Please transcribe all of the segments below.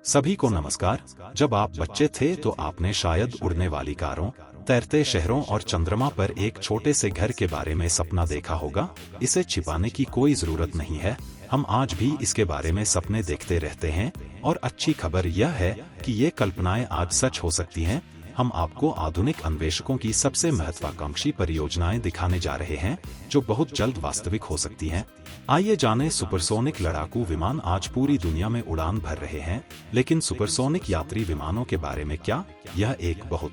सभी को नमस्कार। जब आप बच्चे थे तो आपने शायद उड़ने वाली कारों, तैरते शहरों और चंद्रमा पर एक छोटे से घर के बारे में सपना देखा होगा। इसे छिपाने की कोई जरूरत नहीं है, हम आज भी इसके बारे में सपने देखते रहते हैं। और अच्छी खबर यह है कि ये कल्पनाएं आज सच हो सकती हैं। हम आपको आधुनिक अन्वेषकों की सबसे महत्वाकांक्षी परियोजनाएं दिखाने जा रहे हैं, जो बहुत जल्द वास्तविक हो सकती हैं। आइए जानें। सुपरसोनिक लड़ाकू विमान आज पूरी दुनिया में उड़ान भर रहे हैं, लेकिन सुपरसोनिक यात्री विमानों के बारे में क्या? यह एक बहुत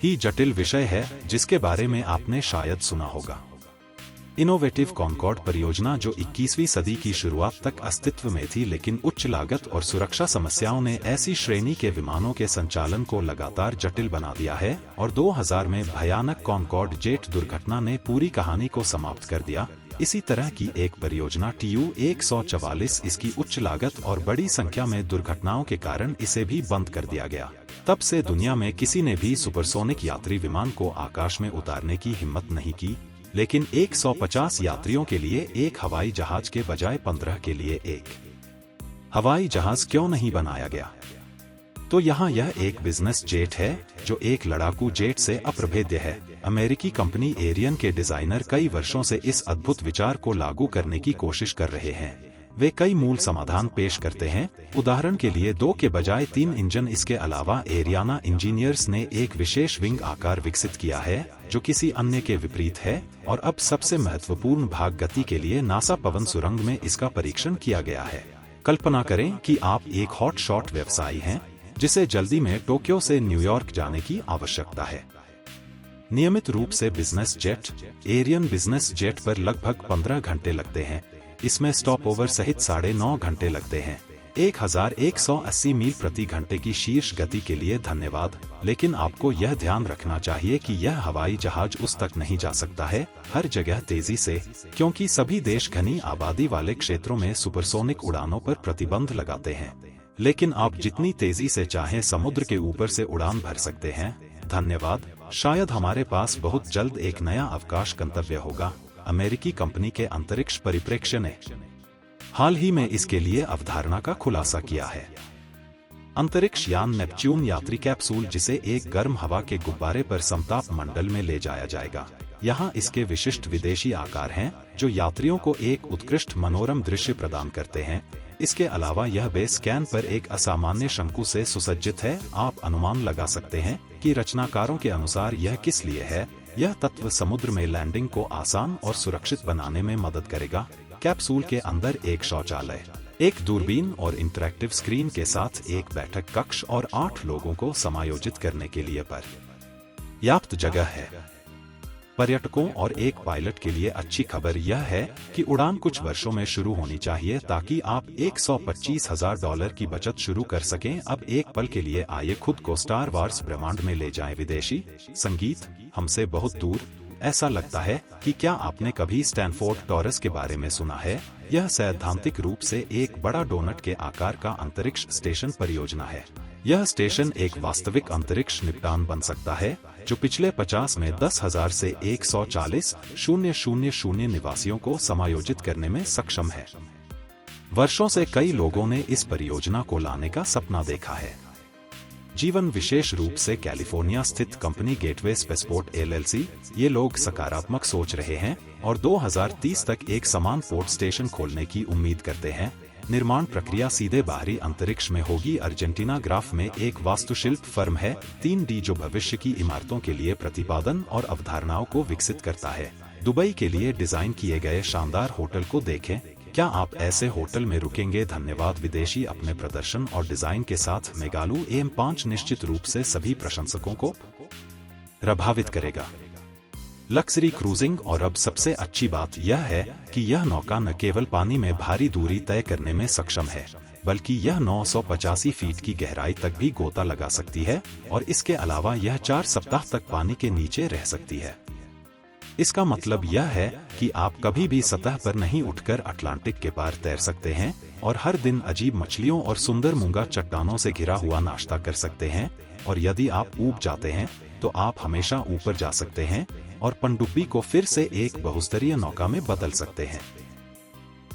ही जटिल विषय है जिसके बारे में आपने शायद सुना होगा। इनोवेटिव कॉनकॉर्ड परियोजना, जो 21वीं सदी की शुरुआत तक अस्तित्व में थी, लेकिन उच्च लागत और सुरक्षा समस्याओं ने ऐसी श्रेणी के विमानों के संचालन को लगातार जटिल बना दिया है। और 2000 में भयानक कॉनकॉर्ड जेट दुर्घटना ने पूरी कहानी को समाप्त कर दिया। इसी तरह की एक परियोजना TU-144, इसकी उच्च लागत और बड़ी संख्या में दुर्घटनाओं के कारण इसे भी बंद कर दिया गया। तब से दुनिया में किसी ने भी सुपरसोनिक यात्री विमान को आकाश में उतारने की हिम्मत नहीं की, लेकिन 150 यात्रियों के लिए एक हवाई जहाज के बजाय 15 के लिए एक हवाई जहाज क्यों नहीं बनाया गया? तो यहाँ यह एक बिजनेस जेट है जो एक लड़ाकू जेट से अप्रभेद्य है। अमेरिकी कंपनी एरियन के डिजाइनर कई वर्षों से इस अद्भुत विचार को लागू करने की कोशिश कर रहे हैं। वे कई मूल समाधान पेश करते हैं। उदाहरण के लिए 2 के बजाय 3 इंजन। इसके अलावा एरियाना इंजीनियर्स ने एक विशेष विंग आकार विकसित किया है जो किसी अन्य के विपरीत है। और अब सबसे महत्वपूर्ण भाग, गति के लिए नासा पवन सुरंग में इसका परीक्षण किया गया है। कल्पना करें कि आप एक हॉट शॉट व्यवसायी हैं जिसे जल्दी में टोक्यो से न्यूयॉर्क जाने की आवश्यकता है। नियमित रूप से बिजनेस जेट एरियन बिजनेस जेट पर लगभग 15 घंटे लगते हैं। इसमें स्टॉप ओवर सहित 9.5 घंटे लगते हैं। 1180 मील प्रति घंटे की शीर्ष गति के लिए धन्यवाद। लेकिन आपको यह ध्यान रखना चाहिए कि यह हवाई जहाज उस तक नहीं जा सकता है हर जगह तेजी से, क्योंकि सभी देश घनी आबादी वाले क्षेत्रों में सुपरसोनिक उड़ानों पर प्रतिबंध लगाते हैं। लेकिन आप जितनी तेजी से चाहें समुद्र के ऊपर से उड़ान भर सकते हैं। धन्यवाद। शायद हमारे पास बहुत जल्द एक नया अवकाश गंतव्य होगा। अमेरिकी कंपनी के अंतरिक्ष परिप्रेक्ष्य ने हाल ही में इसके लिए अवधारणा का खुलासा किया है। अंतरिक्ष यान नेपच्यून यात्री कैप्सूल, जिसे एक गर्म हवा के गुब्बारे पर समताप मंडल में ले जाया जाएगा। यहाँ इसके विशिष्ट विदेशी आकार हैं जो यात्रियों को एक उत्कृष्ट मनोरम दृश्य प्रदान करते हैं। इसके अलावा यह बेस कैन पर एक असामान्य शंकु से सुसज्जित है। आप अनुमान लगा सकते हैं कि रचनाकारों के अनुसार यह किस लिए है। यह तत्व समुद्र में लैंडिंग को आसान और सुरक्षित बनाने में मदद करेगा। कैप्सूल के अंदर एक शौचालय, एक दूरबीन और इंटरैक्टिव स्क्रीन के साथ एक बैठक कक्ष और 8 लोगों को समायोजित करने के लिए पर्याप्त जगह है। पर्यटकों और एक पायलट के लिए अच्छी खबर यह है कि उड़ान कुछ वर्षों में शुरू होनी चाहिए ताकि आप $125,000 की बचत शुरू कर सकें। अब एक पल के लिए आइए खुद को स्टार वार्स ब्रह्मांड में ले जाएं। विदेशी संगीत हमसे बहुत दूर। ऐसा लगता है कि क्या आपने कभी स्टैनफोर्ड टॉरस के बारे में सुना है? यह सैद्धांतिक रूप से एक बड़ा डोनट के आकार का अंतरिक्ष स्टेशन परियोजना है। यह स्टेशन एक वास्तविक अंतरिक्ष निपटान बन सकता है जो पिछले 50 में 10,000 से 140,000 निवासियों को समायोजित करने में सक्षम है। वर्षों से कई लोगों ने इस परियोजना को लाने का सपना देखा है। जीवन विशेष रूप से कैलिफोर्निया स्थित कंपनी गेटवे स्पेसपोर्ट LLC। ये लोग सकारात्मक सोच रहे हैं और 2030 तक एक समान पोर्ट स्टेशन खोलने की उम्मीद करते हैं। निर्माण प्रक्रिया सीधे बाहरी अंतरिक्ष में होगी। अर्जेंटीना ग्राफ में एक वास्तुशिल्प फर्म है 3D, जो भविष्य की इमारतों के लिए प्रतिपादन और अवधारणाओं को विकसित करता है। दुबई के लिए डिजाइन किए गए शानदार होटल को देखें। क्या आप ऐसे होटल में रुकेंगे? धन्यवाद। विदेशी अपने प्रदर्शन और डिजाइन के साथ मेगालू AM5 निश्चित रूप से सभी प्रशंसकों को प्रभावित करेगा। Luxury cruising. और अब सबसे अच्छी बात यह है कि यह नौका न केवल पानी में भारी दूरी तय करने में सक्षम है, बल्कि यह 985 फीट की गहराई तक भी गोता लगा सकती है। और इसके अलावा यह 4 सप्ताह तक पानी के नीचे रह सकती है। इसका मतलब यह है कि आप कभी भी सतह पर नहीं उठकर अटलांटिक के पार तैर सकते हैं और हर दिन अजीब मछलियों और सुंदर मूंगा चट्टानों से घिरा हुआ नाश्ता कर सकते हैं। और यदि आप ऊब जाते हैं तो आप हमेशा ऊपर जा सकते हैं और पनडुब्बी को फिर से एक बहुस्तरीय नौका में बदल सकते हैं।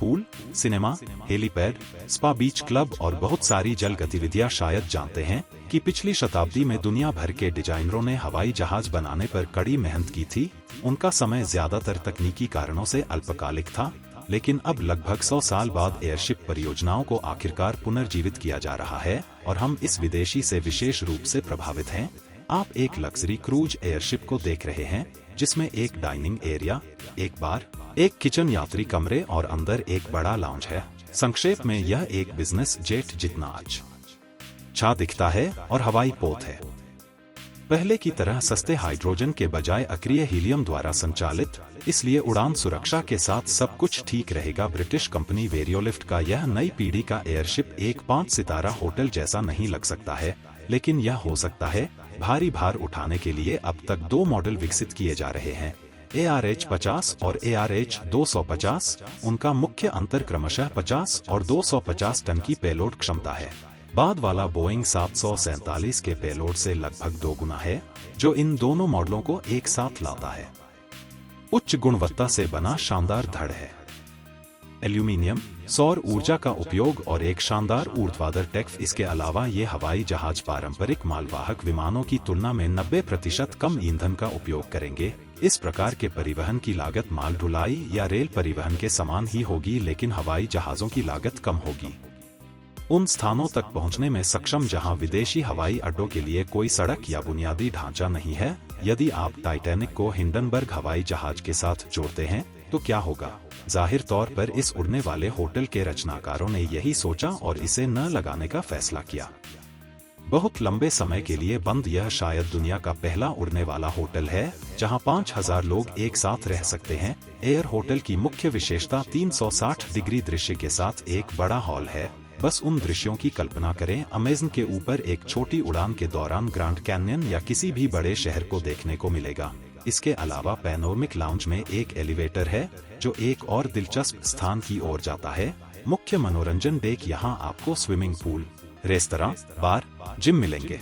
पूल, सिनेमा, हेलीपैड, स्पा, बीच क्लब और बहुत सारी जल गतिविधियां। शायद जानते हैं कि पिछली शताब्दी में दुनिया भर के डिजाइनरों ने हवाई जहाज बनाने पर कड़ी मेहनत की थी। उनका समय ज्यादातर तकनीकी कारणों से अल्पकालिक था, लेकिन अब लगभग 100 साल बाद एयरशिप परियोजनाओं को आखिरकार पुनर्जीवित किया जा रहा है और हम इस विदेशी से विशेष रूप से प्रभावित हैं। आप एक लग्जरी क्रूज एयरशिप को देख रहे हैं जिसमें एक डाइनिंग एरिया, एक बार, एक किचन, यात्री कमरे और अंदर एक बड़ा लाउंज है। संक्षेप में यह एक बिजनेस जेट जितना अच्छा दिखता है और हवाई पोत है। पहले की तरह सस्ते हाइड्रोजन के बजाय अक्रिय हीलियम द्वारा संचालित, इसलिए उड़ान सुरक्षा के साथ सब कुछ ठीक रहेगा। ब्रिटिश कंपनी वेरियोलिफ्ट का यह नई पीढ़ी का एयरशिप एक 5 सितारा होटल जैसा नहीं लग सकता है, लेकिन यह हो सकता है। भारी भार उठाने के लिए अब तक 2 मॉडल विकसित किए जा रहे हैं, ARH-50 और ARH-250। उनका मुख्य अंतर क्रमशः 50 और 250 टन की पेलोड क्षमता है। बाद वाला बोइंग 747 के पेलोड से लगभग 2 गुना है, जो इन दोनों मॉडलों को एक साथ लाता है। उच्च गुणवत्ता से बना शानदार धड़ है। एल्यूमीनियम, सौर ऊर्जा का उपयोग और एक शानदार ऊर्ध्वाधर टैक्फ। इसके अलावा ये हवाई जहाज पारंपरिक मालवाहक विमानों की तुलना में 90% कम ईंधन का उपयोग करेंगे। इस प्रकार के परिवहन की लागत माल ढुलाई या रेल परिवहन के समान ही होगी, लेकिन हवाई जहाजों की लागत कम होगी। उन स्थानों तक पहुंचने में सक्षम जहां विदेशी हवाई अड्डों के लिए कोई सड़क या बुनियादी ढांचा नहीं है। यदि आप टाइटैनिक को हिंडनबर्ग हवाई जहाज के साथ जोड़ते हैं तो क्या होगा? जाहिर तौर पर इस उड़ने वाले होटल के रचनाकारों ने यही सोचा और इसे न लगाने का फैसला किया। बहुत लंबे समय के लिए बंद, यह शायद दुनिया का पहला उड़ने वाला होटल है जहां 5000 लोग एक साथ रह सकते हैं। एयर होटल की मुख्य विशेषता 360 डिग्री दृश्य के साथ एक बड़ा हॉल है। बस उन दृश्यों की कल्पना करें, अमेज़न के ऊपर एक छोटी उड़ान के दौरान ग्रैंड कैन्यन या किसी भी बड़े शहर को देखने को मिलेगा। इसके अलावा पैनोरमिक लाउंज में एक एलिवेटर है जो एक और दिलचस्प स्थान की ओर जाता है, मुख्य मनोरंजन डेक। यहाँ आपको स्विमिंग पूल, रेस्तरां, बार, जिम मिलेंगे,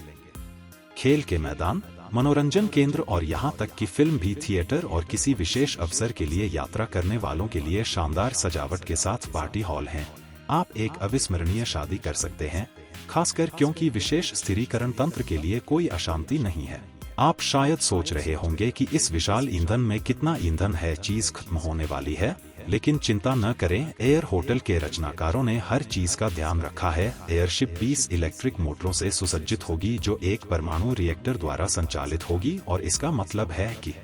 खेल के मैदान, मनोरंजन केंद्र और यहाँ तक कि फिल्म भी थिएटर और किसी विशेष अवसर के लिए यात्रा करने वालों के लिए शानदार सजावट के साथ पार्टी हॉल हैं। आप एक अविस्मरणीय शादी कर सकते हैं, खासकर क्योंकि विशेष स्थिरीकरण तंत्र के लिए कोई अशांति नहीं है। आप शायद सोच रहे होंगे कि इस विशाल ईंधन में कितना ईंधन है, चीज खत्म होने वाली है, लेकिन चिंता न करें, एयर होटल के रचनाकारों ने हर चीज का ध्यान रखा है। एयरशिप 20 इलेक्ट्रिक मोटरों से सुसज्जित होगी जो एक परमाणु रिएक्टर द्वारा संचालित होगी, और इसका मतलब है कि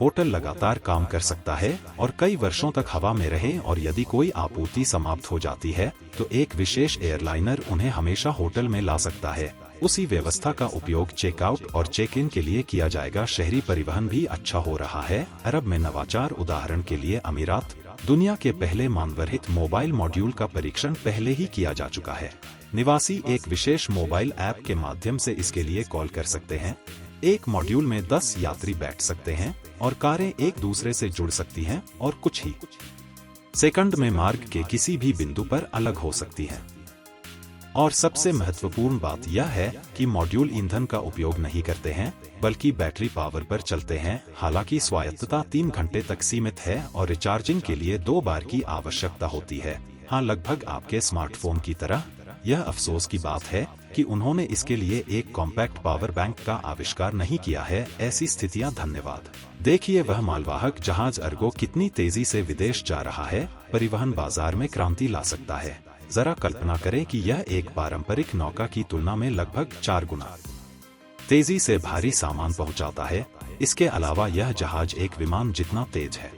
होटल लगातार काम कर सकता है और कई वर्षों तक हवा में रहे, और यदि कोई आपूर्ति समाप्त हो जाती है तो एक विशेष एयरलाइनर उन्हें हमेशा होटल में ला सकता है। उसी व्यवस्था का उपयोग चेकआउट और चेक इन के लिए किया जाएगा। शहरी परिवहन भी अच्छा हो रहा है। अरब में नवाचार, उदाहरण के लिए अमीरात, दुनिया के पहले मानवरहित मोबाइल मॉड्यूल का परीक्षण पहले ही किया जा चुका है। निवासी एक विशेष मोबाइल ऐप के माध्यम से इसके लिए कॉल कर सकते हैं। एक मॉड्यूल में 10 यात्री बैठ सकते हैं और कारें एक दूसरे से जुड़ सकती हैं और कुछ ही सेकंड में मार्ग के किसी भी बिंदु पर अलग हो सकती हैं। और सबसे महत्वपूर्ण बात यह है कि मॉड्यूल ईंधन का उपयोग नहीं करते हैं, बल्कि बैटरी पावर पर चलते हैं। हालांकि स्वायत्तता 3 घंटे तक सीमित है और रिचार्जिंग के लिए 2 बार की आवश्यकता होती है। हाँ, लगभग आपके स्मार्टफोन की तरह। यह अफसोस की बात है कि उन्होंने इसके लिए एक कॉम्पैक्ट पावर बैंक का आविष्कार नहीं किया है। ऐसी स्थितियां। धन्यवाद। देखिए वह मालवाहक जहाज अर्गो कितनी तेजी से विदेश जा रहा है, परिवहन बाजार में क्रांति ला सकता है। जरा कल्पना करें कि यह एक पारंपरिक नौका की तुलना में लगभग 4 गुना तेजी से भारी सामान पहुंचाता है। इसके अलावा यह जहाज एक विमान जितना तेज है,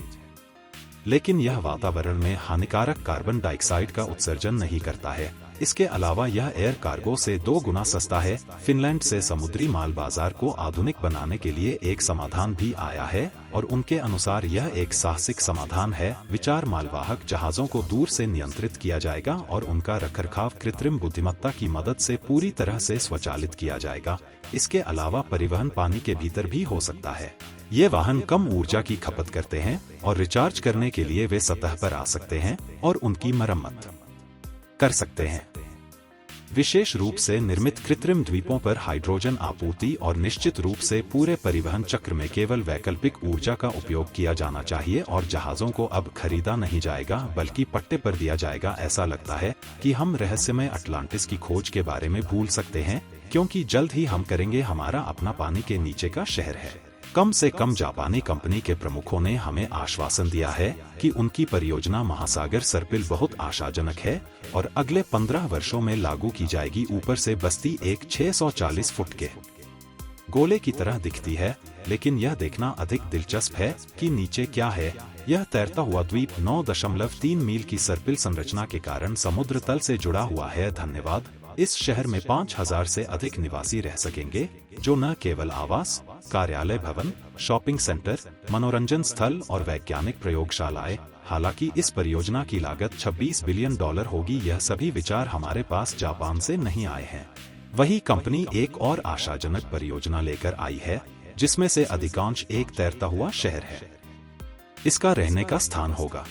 लेकिन यह वातावरण में हानिकारक कार्बन डाइऑक्साइड का उत्सर्जन नहीं करता है। इसके अलावा यह एयर कार्गो से 2 गुना सस्ता है। फिनलैंड से समुद्री माल बाजार को आधुनिक बनाने के लिए एक समाधान भी आया है, और उनके अनुसार यह एक साहसिक समाधान है। विचार मालवाहक जहाजों को दूर से नियंत्रित किया जाएगा और उनका रखरखाव कृत्रिम बुद्धिमत्ता की मदद से पूरी तरह से स्वचालित किया जाएगा। इसके अलावा परिवहन पानी के भीतर भी हो सकता है। ये वाहन कम ऊर्जा की खपत करते हैं और रिचार्ज करने के लिए वे सतह पर आ सकते हैं और उनकी मरम्मत कर सकते हैं। विशेष रूप से निर्मित कृत्रिम द्वीपों पर हाइड्रोजन आपूर्ति और निश्चित रूप से पूरे परिवहन चक्र में केवल वैकल्पिक ऊर्जा का उपयोग किया जाना चाहिए और जहाजों को अब खरीदा नहीं जाएगा बल्कि पट्टे पर दिया जाएगा। ऐसा लगता है कि हम रहस्यमय अटलांटिस की खोज के बारे में भूल सकते हैं, क्योंकि जल्द ही हम करेंगे हमारा अपना पानी के नीचे का शहर है। कम से कम जापानी कंपनी के प्रमुखों ने हमें आश्वासन दिया है कि उनकी परियोजना महासागर सर्पिल बहुत आशाजनक है और अगले 15 वर्षों में लागू की जाएगी। ऊपर से बस्ती एक 640 फुट के गोले की तरह दिखती है, लेकिन यह देखना अधिक दिलचस्प है कि नीचे क्या है। यह तैरता हुआ द्वीप 9.3 मील की सर्पिल संरचना के कारण समुद्र तल से जुड़ा हुआ है। धन्यवाद। इस शहर में 5000 से अधिक निवासी रह सकेंगे, जो न केवल आवास, कार्यालय भवन, शॉपिंग सेंटर, मनोरंजन स्थल और वैज्ञानिक प्रयोगशालाएं। हालांकि इस परियोजना की लागत $26 बिलियन होगी। यह सभी विचार हमारे पास जापान से नहीं आए हैं। वही कंपनी एक और आशाजनक परियोजना लेकर आई है, जिसमें से अधिकांश एक तैरता हुआ शहर है। इसका रहने का स्थान होगा।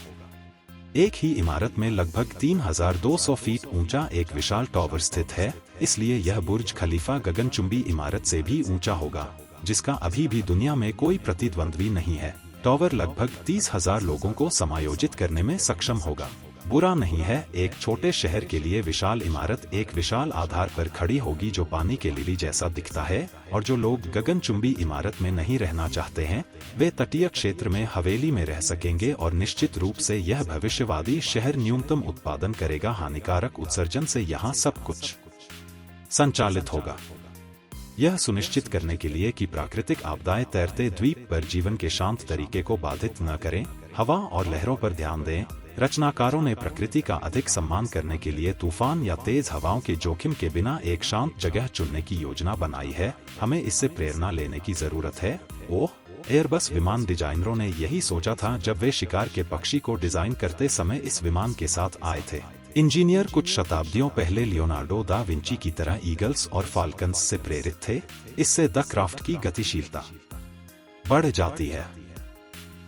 एक ही इमारत में लगभग 3200 फीट ऊंचा एक विशाल टॉवर स्थित है, इसलिए यह बुर्ज खलीफा गगनचुंबी इमारत से भी ऊंचा होगा, जिसका अभी भी दुनिया में कोई प्रतिद्वंद्वी नहीं है। टॉवर लगभग 30,000 लोगों को समायोजित करने में सक्षम होगा। बुरा नहीं है, एक छोटे शहर के लिए विशाल इमारत एक विशाल आधार पर खड़ी होगी जो पानी के लिली जैसा दिखता है, और जो लोग गगनचुंबी इमारत में नहीं रहना चाहते हैं वे तटीय क्षेत्र में हवेली में रह सकेंगे। और निश्चित रूप से यह भविष्यवादी शहर न्यूनतम उत्पादन करेगा। हानिकारक उत्सर्जन से यहाँ सब कुछ संचालित होगा, यह सुनिश्चित करने के लिए कि प्राकृतिक आपदाएं तैरते द्वीप पर जीवन के शांत तरीके को बाधित न करें। हवा और लहरों पर ध्यान दें। रचनाकारों ने प्रकृति का अधिक सम्मान करने के लिए तूफान या तेज हवाओं के जोखिम के बिना एक शांत जगह चुनने की योजना बनाई है। हमें इससे प्रेरणा लेने की जरूरत है। ओह, एयरबस विमान डिजाइनरों ने यही सोचा था जब वे शिकार के पक्षी को डिजाइन करते समय इस विमान के साथ आए थे। इंजीनियर कुछ शताब्दियों पहले लियोनार्डो दा विंची की तरह ईगल्स और फाल्कन्स से प्रेरित थे। इससे द क्राफ्ट की गतिशीलता बढ़ जाती है।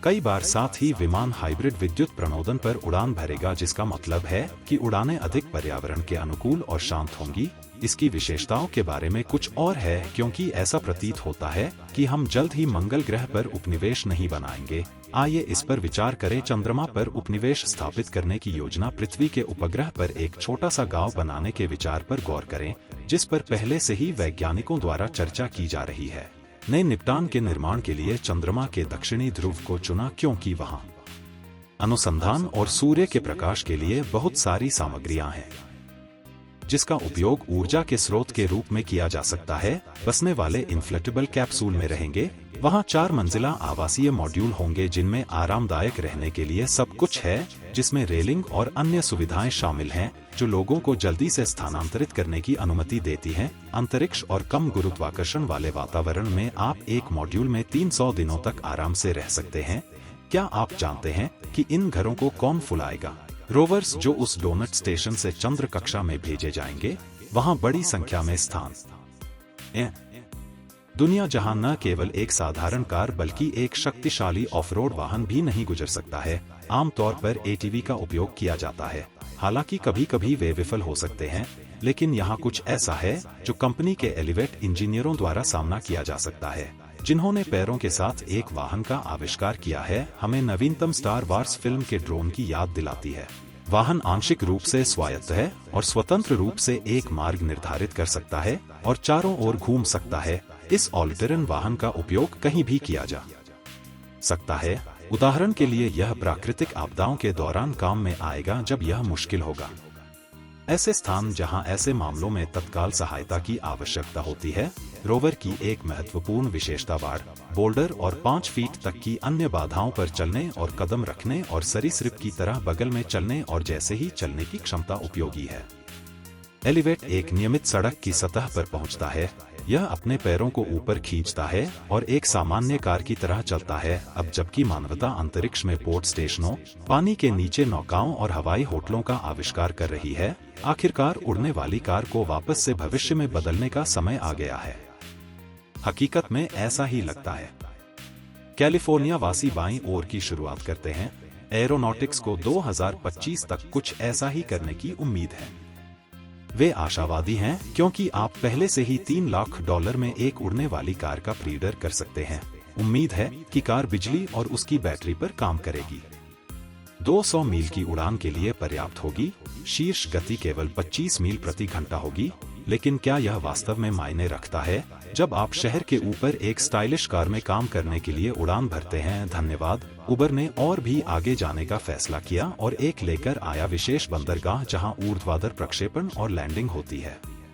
कई बार साथ ही विमान हाइब्रिड विद्युत प्रणोदन पर उड़ान भरेगा, जिसका मतलब है कि उड़ानें अधिक पर्यावरण के अनुकूल और शांत होंगी। इसकी विशेषताओं के बारे में कुछ और है, क्योंकि ऐसा प्रतीत होता है कि हम जल्द ही मंगल ग्रह पर उपनिवेश नहीं बनाएंगे। आइए इस पर विचार करें। चंद्रमा पर उपनिवेश स्थापित करने की योजना। पृथ्वी के उपग्रह पर एक छोटा सा गांव बनाने के विचार पर गौर करें, जिस पर पहले से ही वैज्ञानिकों द्वारा चर्चा की जा रही है। नए निपटान के निर्माण के लिए चंद्रमा के दक्षिणी ध्रुव को चुना, क्योंकि वहां अनुसंधान और सूर्य के प्रकाश के लिए बहुत सारी सामग्रियां हैं, जिसका उपयोग ऊर्जा के स्रोत के रूप में किया जा सकता है। बसने वाले इन्फ्लेटेबल कैप्सूल में रहेंगे। वहां 4 मंजिला आवासीय मॉड्यूल होंगे, जिनमें आरामदायक रहने के लिए सब कुछ है, जिसमें रेलिंग और अन्य सुविधाएं शामिल हैं, जो लोगों को जल्दी से स्थानांतरित करने की अनुमति देती हैं। अंतरिक्ष और कम गुरुत्वाकर्षण वाले वातावरण में आप एक मॉड्यूल में 300 दिनों तक आराम से रह सकते हैं। क्या आप जानते हैं कि इन घरों को कौन फुलाएगा? रोवर्स, जो उस डोनट स्टेशन से चंद्र कक्षा में भेजे जाएंगे। वहां बड़ी संख्या में स्थान दुनिया जहां न केवल एक साधारण कार बल्कि एक शक्तिशाली ऑफरोड वाहन भी नहीं गुजर सकता है। आमतौर पर एटीवी का उपयोग किया जाता है, हालांकि कभी कभी वे विफल हो सकते हैं। लेकिन यहाँ कुछ ऐसा है जो कंपनी के एलिवेट इंजीनियरों द्वारा सामना किया जा सकता है, जिन्होंने पैरों के साथ एक वाहन का आविष्कार किया है। हमें नवीनतम स्टार वार्स फिल्म के ड्रोन की याद दिलाती है। वाहन आंशिक रूप से स्वायत्त है और स्वतंत्र रूप से एक मार्ग निर्धारित कर सकता है और चारों ओर घूम सकता है। इस ऑल टेरेन वाहन का उपयोग कहीं भी किया जा सकता है। उदाहरण के लिए, यह प्राकृतिक आपदाओं के दौरान काम में आएगा जब यह मुश्किल होगा। ऐसे स्थान जहां ऐसे मामलों में तत्काल सहायता की आवश्यकता होती है। रोवर की एक महत्वपूर्ण विशेषता बाड़, बोल्डर और 5 फीट तक की अन्य बाधाओं पर चलने और कदम रखने और सरीसृप की तरह बगल में चलने और जैसे ही चलने की क्षमता उपयोगी है। एलिवेट एक नियमित सड़क की सतह पर पहुंचता है। यह अपने पैरों को ऊपर खींचता है और एक सामान्य कार की तरह चलता है। अब जबकि मानवता अंतरिक्ष में पोर्ट स्टेशनों, पानी के नीचे नौकाओं और हवाई होटलों का आविष्कार कर रही है, आखिरकार उड़ने वाली कार को वापस से भविष्य में बदलने का समय आ गया है। हकीकत में ऐसा ही लगता है। कैलिफोर्निया वासी बाईं ओर की शुरुआत करते हैं। एरोनॉटिक्स को 2025 तक कुछ ऐसा ही करने की उम्मीद है। वे आशावादी हैं क्योंकि आप पहले से ही $3 लाख में एक उड़ने वाली कार का प्री-ऑर्डर कर सकते हैं। उम्मीद है कि कार बिजली और उसकी बैटरी पर काम करेगी। 200 मील की उड़ान के लिए पर्याप्त होगी। शीर्ष गति केवल 25 मील प्रति घंटा होगी। लेकिन क्या यह वास्तव में मायने रखता है जब आप शहर के ऊपर एक स्टाइलिश कार में काम करने के लिए उड़ान भरते हैं? धन्यवाद। उबर ने और भी आगे जाने का फैसला किया और एक लेकर आया विशेष बंदरगाह जहां ऊर्ध्वाधर प्रक्षेपण और लैंडिंग होती है।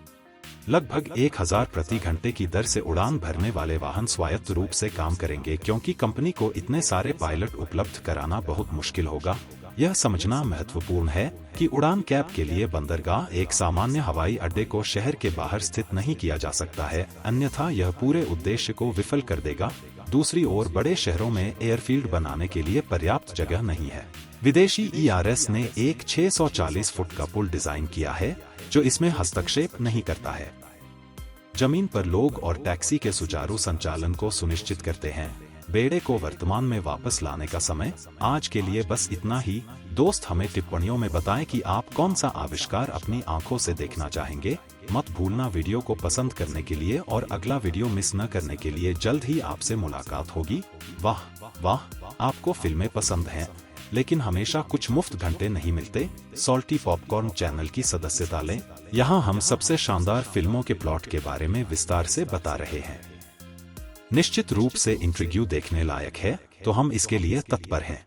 लगभग 1000 प्रति घंटे की दर से उड़ान भरने वाले वाहन स्वायत्त रूप से काम करेंगे क्योंकि कंपनी को इतने सारे पायलट उपलब्ध कराना बहुत मुश्किल होगा। यह समझना महत्वपूर्ण है कि उड़ान कैब के लिए बंदरगाह एक सामान्य हवाई अड्डे को शहर के बाहर स्थित नहीं किया जा सकता है, अन्यथा यह पूरे उद्देश्य को विफल कर देगा। दूसरी ओर बड़े शहरों में एयरफील्ड बनाने के लिए पर्याप्त जगह नहीं है। विदेशी ERS ने एक 640 फुट का पुल डिजाइन किया है जो इसमें हस्तक्षेप नहीं करता है। जमीन पर लोग और टैक्सी के सुचारू संचालन को सुनिश्चित करते हैं। बेड़े को वर्तमान में वापस लाने का समय। आज के लिए बस इतना ही। दोस्त, हमें टिप्पणियों में बताएं कि आप कौन सा आविष्कार अपनी आंखों से देखना चाहेंगे। मत भूलना वीडियो को पसंद करने के लिए और अगला वीडियो मिस न करने के लिए जल्द ही आपसे मुलाकात होगी। वाह वाह, आपको फिल्में पसंद हैं लेकिन हमेशा कुछ मुफ्त घंटे नहीं मिलते? सॉल्टी पॉपकॉर्न चैनल की सदस्यता लें। यहाँ हम सबसे शानदार फिल्मों के प्लॉट के बारे में विस्तार से बता रहे हैं। निश्चित रूप से इंटरव्यू देखने लायक है, तो हम इसके लिए तत्पर हैं।